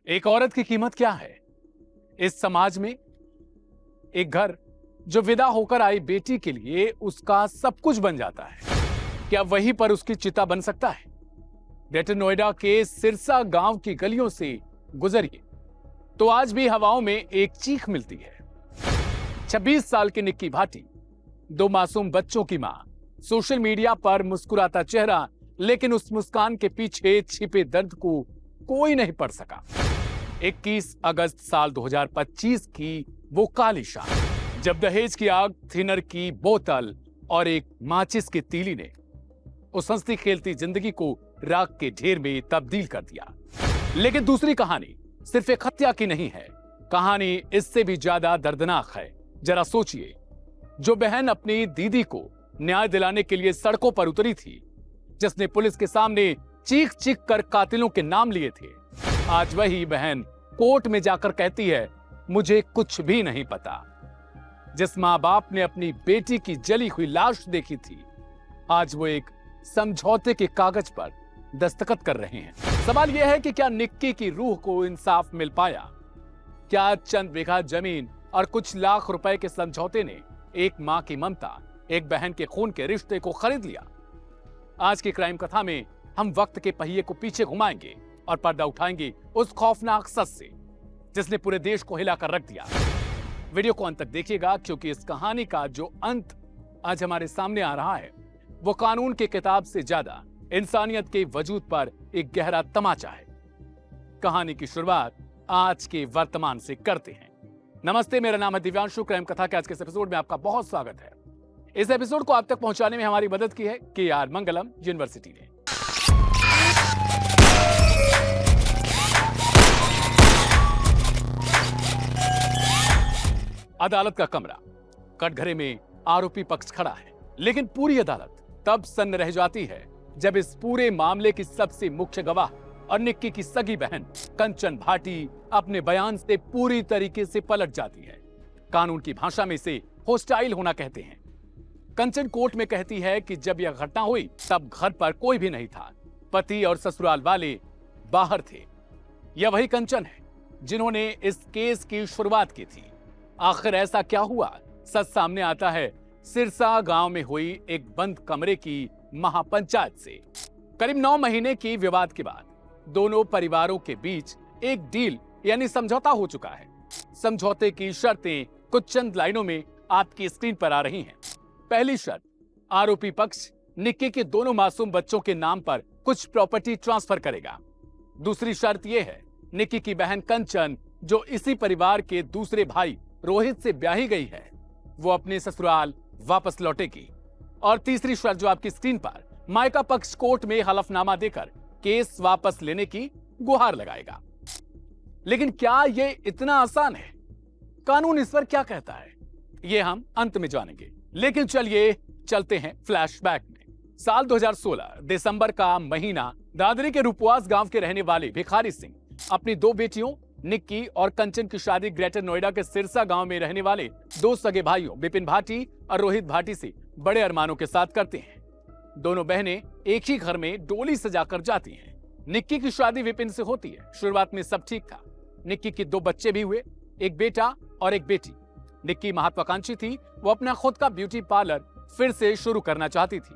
एक औरत की कीमत क्या है इस समाज में? एक घर जो विदा होकर आई बेटी के लिए उसका सब कुछ बन जाता है, क्या वहीं पर उसकी चिता बन सकता है? ग्रेटर नोएडा के सिरसा गांव की गलियों से गुजरिए तो आज भी हवाओं में एक चीख मिलती है। 26 साल की निक्की भाटी, दो मासूम बच्चों की मां, सोशल मीडिया पर मुस्कुराता चेहरा, लेकिन उस मुस्कान के पीछे छिपे दर्द को कोई नहीं पढ़ सका। 21 अगस्त साल 2025 की वो काली शाम, जब दहेज की आग, थिनर की बोतल और एक माचिस की तीली ने उस हंसती खेलती जिंदगी को राख के ढेर में तब्दील कर दिया। लेकिन दूसरी कहानी सिर्फ एक हत्या की नहीं है, कहानी इससे भी ज्यादा दर्दनाक है। जरा सोचिए, जो बहन अपनी दीदी को न्याय दिलाने के लिए सड़कों पर उतरी थी, जिसने पुलिस के सामने चीख चीख कर कातिलों के नाम लिए थे, आज वही बहन कोर्ट में जाकर कहती है, मुझे कुछ भी नहीं पता। जिस मां बाप ने अपनी बेटी की जली हुई लाश देखी थी, आज वो एक समझौते के कागज पर दस्तखत कर रहे हैं। सवाल यह है कि क्या निक्की की रूह को इंसाफ मिल पाया? क्या चंद बीघा जमीन और कुछ लाख रुपए के समझौते ने एक मां की ममता, एक बहन के खून के रिश्ते को खरीद लिया? आज की क्राइम कथा में हम वक्त के पहिए को पीछे घुमाएंगे और पर्दा उठाएंगे उस खौफनाक सच से जिसने पूरे देश को हिलाकर रख दिया। वीडियो को अंत तक देखिएगा, क्योंकि इस कहानी का जो अंत आज हमारे सामने आ रहा है वो कानून की किताब से ज्यादा इंसानियत के वजूद पर एक गहरा तमाचा है। कहानी की शुरुआत आज के वर्तमान से करते हैं। नमस्ते, मेरा नाम है दिव्यांशु। क्राइम कथा के आज के इस एपिसोड में आपका बहुत स्वागत है। इस एपिसोड को आप तक पहुंचाने में हमारी मदद की है KR मंगलम यूनिवर्सिटी ने। अदालत का कमरा, कटघरे में आरोपी पक्ष खड़ा है, लेकिन पूरी अदालत तब सन्न रह जाती है जब इस पूरे मामले की सबसे मुख्य गवाह और निक्की की सगी बहन कंचन भाटी अपने बयान से पूरी तरीके से पलट जाती है। कानून की भाषा में इसे होस्टाइल होना कहते हैं। कंचन कोर्ट में कहती है कि जब यह घटना हुई तब घर पर कोई भी नहीं था, पति और ससुराल वाले बाहर थे। यह वही कंचन है जिन्होंने इस केस की शुरुआत की थी। आखिर ऐसा क्या हुआ? सच सामने आता है सिरसा गांव में हुई एक बंद कमरे की महापंचायत से। करीब 9 महीने की विवाद के बाद दोनों परिवारों के बीच एक डील यानी समझौता हो चुका है। समझौते की शर्तें कुछ चंद लाइनों में आपकी स्क्रीन पर आ रही हैं। पहली शर्त, आरोपी पक्ष निक्की के दोनों मासूम बच्चों के नाम पर कुछ प्रॉपर्टी ट्रांसफर करेगा। दूसरी शर्त यह है, निक्की की बहन कंचन, जो इसी परिवार के दूसरे भाई रोहित से ब्याही गई है, वो अपने ससुराल वापस लौटेगी। और तीसरी शर्त जो आपकी स्क्रीन पर, मायका पक्ष कोर्ट में हलफनामा देकर केस वापस लेने की गुहार लगाएगा। लेकिन क्या यह इतना आसान है? कानून इस पर क्या कहता है, यह हम अंत में जानेंगे। लेकिन चलिए चलते हैं फ्लैशबैक में। साल 2016 दिसंबर का महीना, दादरी के रूपवास गांव के रहने वाले भिखारी सिंह अपनी दो बेटियों निक्की और कंचन की शादी ग्रेटर नोएडा के सिरसा गांव में रहने वाले दो सगे भाइयों विपिन भाटी और रोहित भाटी से बड़े अरमानों के साथ करते हैं। दोनों बहनें एक ही घर में डोली सजाकर जाती हैं। निक्की की शादी विपिन से होती है। शुरुआत में सब ठीक था। निक्की के 2 बच्चे भी हुए, एक बेटा और एक बेटी। निक्की महत्वाकांक्षी थी। वो अपना खुद का ब्यूटी पार्लर फिर से शुरू करना चाहती थी।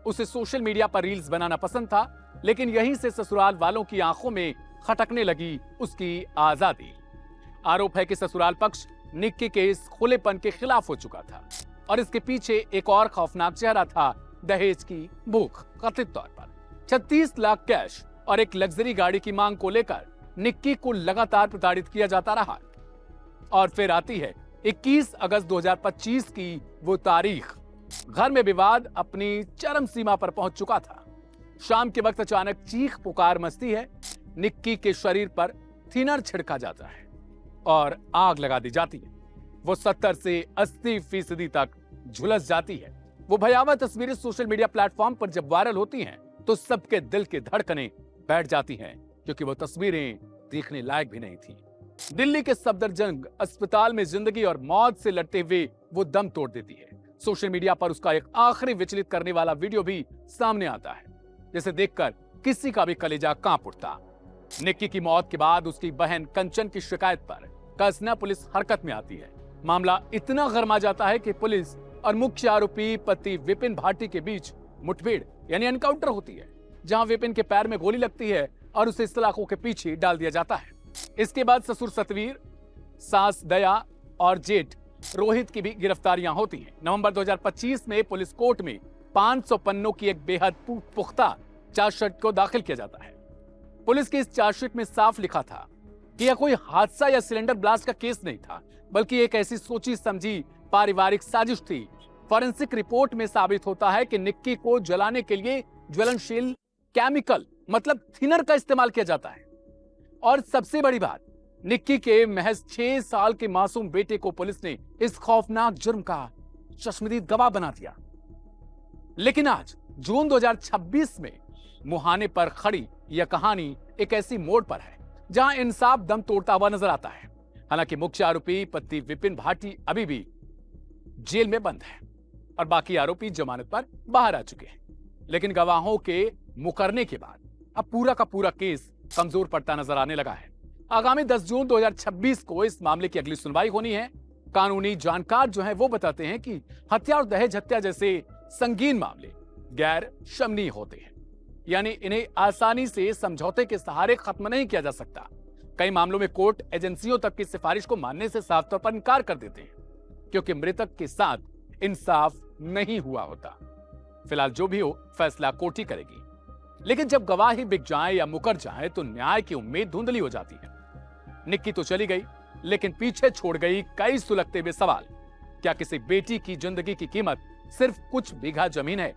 उसे सोशल मीडिया पर रील्स बनाना पसंद था, लेकिन यहीं से ससुराल वालों की आंखों में खटकने लगी उसकी आजादी। आरोप है कि ससुराल पक्ष निक्की के इस खुलेपन के खिलाफ हो चुका था और इसके पीछे एक और खौफनाक चेहरा था, दहेज की भूख। कथित तौर पर 36 लाख कैश और एक लग्जरी गाड़ी की मांग को लेकर निक्की को लगातार प्रताड़ित किया जाता रहा। और फिर आती है 21 अगस्त 2025 की वो तारीख। घर में विवाद अपनी चरम सीमा पर पहुंच चुका था। शाम के वक्त अचानक चीख पुकार मचती है। निक्की के शरीर पर थिनर छिड़का जाता है और आग लगा दी जाती है। वो 70 से 80% तक झुलस जाती है। वो भयावह तस्वीरें सोशल मीडिया प्लेटफॉर्म पर जब वायरल होती हैं तो सबके दिल की धड़कनें बैठ जाती हैं, क्योंकि वो तस्वीरें देखने लायक भी नहीं थी। दिल्ली के सफदरजंग अस्पताल में जिंदगी और मौत से लड़ते हुए वो दम तोड़ देती है। सोशल मीडिया पर उसका एक आखिरी विचलित करने वाला वीडियो भी सामने आता है, जिसे देखकर किसी का भी कलेजा कांप उठता। निक्की की मौत के बाद उसकी बहन कंचन की शिकायत पर कसना पुलिस हरकत में आती है। मामला इतना गर्मा जाता है कि पुलिस और मुख्य आरोपी पति विपिन भाटी के बीच मुठभेड़ यानी एनकाउंटर होती है, जहां विपिन के पैर में गोली लगती है और उसे सलाखों के पीछे डाल दिया जाता है। इसके बाद ससुर सतवीर, सास दया और जेठ रोहित की भी गिरफ्तारियां होती हैं। नवंबर 2025 में पुलिस कोर्ट में 500 पन्नों की एक बेहद पुख्ता चार्जशीट को दाखिल किया जाता है। पुलिस की इस चार्जशीट में साफ लिखा था कि यह कोई हादसा या सिलेंडर ब्लास्ट का केस नहीं था, बल्कि एक ऐसी सोची समझी पारिवारिक साजिश थी। फॉरेंसिक रिपोर्ट में साबित होता है कि निक्की को जलाने के लिए ज्वलनशील केमिकल मतलब थिनर का इस्तेमाल किया जाता है। और सबसे बड़ी बात, निक्की के महज 6 साल के मासूम बेटे को पुलिस ने इस खौफनाक जुर्म का चश्मदीद गवाह बना दिया। लेकिन आज जून 2026 में मुहाने पर खड़ी यह कहानी एक ऐसी मोड़ पर है जहां इंसाफ दम तोड़ता हुआ नजर आता है। हालांकि मुख्य आरोपी पति विपिन भाटी अभी भी जेल में बंद है और बाकी आरोपी जमानत पर बाहर आ चुके हैं। लेकिन गवाहों के मुकरने के बाद अब पूरा का पूरा केस कमजोर पड़ता नजर आने लगा है। आगामी 10 जून 2026 को इस मामले की अगली सुनवाई होनी है। कानूनी जानकार जो है वो बताते हैं कि हत्या और दहेज हत्या जैसे संगीन मामले गैर शमनीय होते हैं, यानी इन्हें आसानी से समझौते के सहारे खत्म नहीं किया जा सकता। कई मामलों में कोर्ट एजेंसियों तक की सिफारिश को मानने से साफ तौर पर इनकार कर देते हैं, क्योंकि मृतक के साथ इंसाफ नहीं हुआ होता। फिलहाल जो भी हो, फैसला कोर्ट ही करेगी। लेकिन जब गवाह ही बिक जाए या मुकर जाए तो न्याय की उम्मीद धुंधली हो जाती है। निक्की तो चली गई, लेकिन पीछे छोड़ गई कई सुलगते हुए सवाल। क्या किसी बेटी की जिंदगी की कीमत सिर्फ कुछ बीघा जमीन है?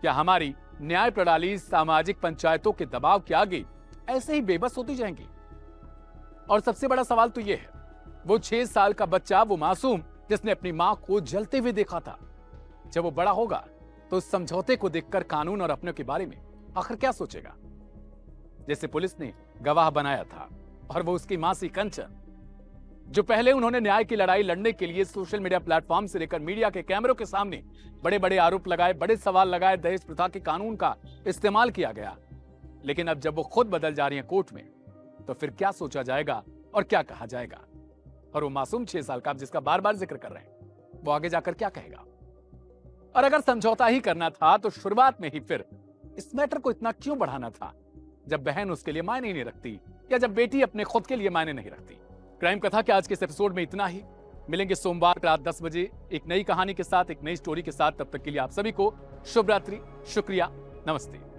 क्या हमारी न्याय प्रणाली सामाजिक पंचायतों के दबाव के आगे ऐसे ही बेबस होती जाएंगी? और सबसे बड़ा सवाल तो यह है, वो 6 साल का बच्चा, वो मासूम जिसने अपनी मां को जलते हुए देखा था, जब वो बड़ा होगा तो उस समझौते को देखकर कानून और अपनों के बारे में आखिर क्या सोचेगा? जैसे पुलिस ने गवाह बनाया था और वो उसकी मासी कंचन, जो पहले उन्होंने न्याय की लड़ाई लड़ने के लिए सोशल मीडिया प्लेटफॉर्म से लेकर मीडिया के कैमरों के सामने बड़े बड़े आरोप लगाए, बड़े सवाल लगाए, दहेज प्रथा के कानून का इस्तेमाल किया गया। लेकिन अब जब वो खुद बदल जा रही है कोर्ट में, तो फिर क्या सोचा जाएगा और क्या कहा जाएगा? और वो मासूम 6 साल का, जिसका बार बार जिक्र कर रहे हैं, वो आगे जाकर क्या कहेगा? और अगर समझौता ही करना था तो शुरुआत में ही फिर इस मैटर को इतना क्यों बढ़ाना था, जब बहन उसके लिए मायने नहीं रखती, या जब बेटी अपने खुद के लिए मायने नहीं रखती? क्राइम कथा के आज के इस एपिसोड में इतना ही। मिलेंगे सोमवार रात 10 बजे एक नई कहानी के साथ, एक नई स्टोरी के साथ। तब तक के लिए आप सभी को शुभ रात्रि, शुक्रिया, नमस्ते।